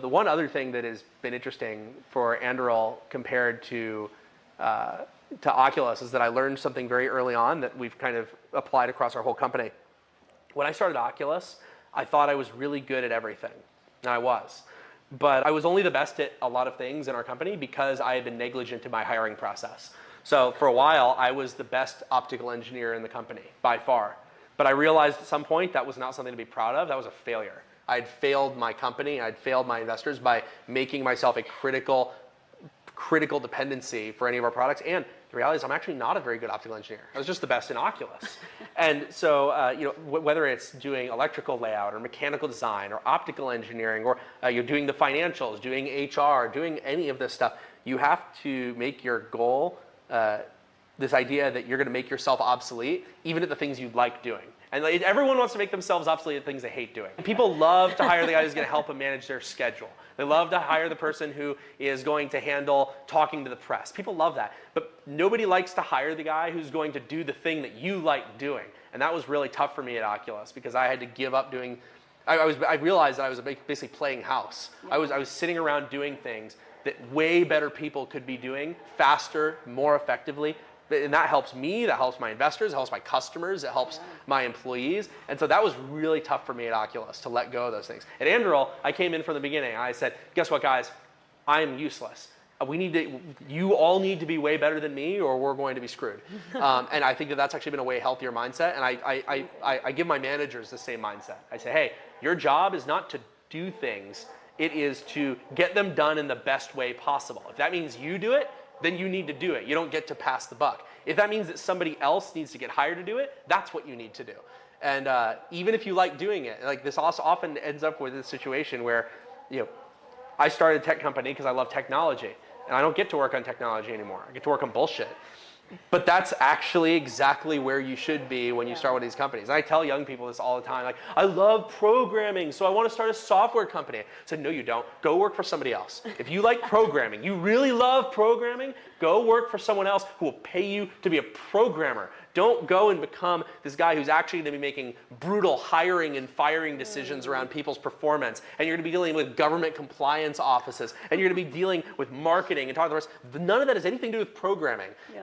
The one other thing that has been interesting for Anduril compared to Oculus is that I learned something very early on that we've kind of applied across our whole company. When I started Oculus, I thought I was really good at everything, and I was. But I was only the best at a lot of things in our company because I had been negligent in my hiring process. So for a while, I was the best optical engineer in the company, by far. But I realized at some point that was not something to be proud of. That was a failure. I had failed my company, I'd failed my investors by making myself a critical dependency for any of our products. And the reality is I'm actually not a very good optical engineer. I was just the best in Oculus. And so, whether it's doing electrical layout or mechanical design or optical engineering or you're doing the financials, doing HR, doing any of this stuff, you have to make your goal this idea that you're going to make yourself obsolete, even at the things you like doing. And everyone wants to make themselves obsolete at things they hate doing. People love to hire the guy who's going to help them manage their schedule. They love to hire the person who is going to handle talking to the press. People love that. But nobody likes to hire the guy who's going to do the thing that you like doing. And that was really tough for me at Oculus because I had to give up doing. I realized that I was basically playing house. I was sitting around doing things that way better people could be doing faster, more effectively. And that helps me, that helps my investors, it helps my customers, it helps my employees. And so that was really tough for me at Oculus to let go of those things. At Anduril, I came in from the beginning. I said, guess what, guys? I am useless. You all need to be way better than me or we're going to be screwed. And I think that that's actually been a way healthier mindset. And I give my managers the same mindset. I say, hey, your job is not to do things. It is to get them done in the best way possible. If that means you do it, then you need to do it. You don't get to pass the buck. If that means that somebody else needs to get hired to do it, that's what you need to do. And even if you like doing it, like this also often ends up with a situation where, I started a tech company because I love technology, and I don't get to work on technology anymore. I get to work on bullshit. But that's actually exactly where you should be when you start with these companies. And I tell young people this all the time, like, I love programming, so I want to start a software company. I said, no, you don't. Go work for somebody else. If you like programming, you really love programming, go work for someone else who will pay you to be a programmer. Don't go and become this guy who's actually going to be making brutal hiring and firing decisions around people's performance. And you're going to be dealing with government compliance offices. And you're going to be dealing with marketing and talking to the rest. None of that has anything to do with programming.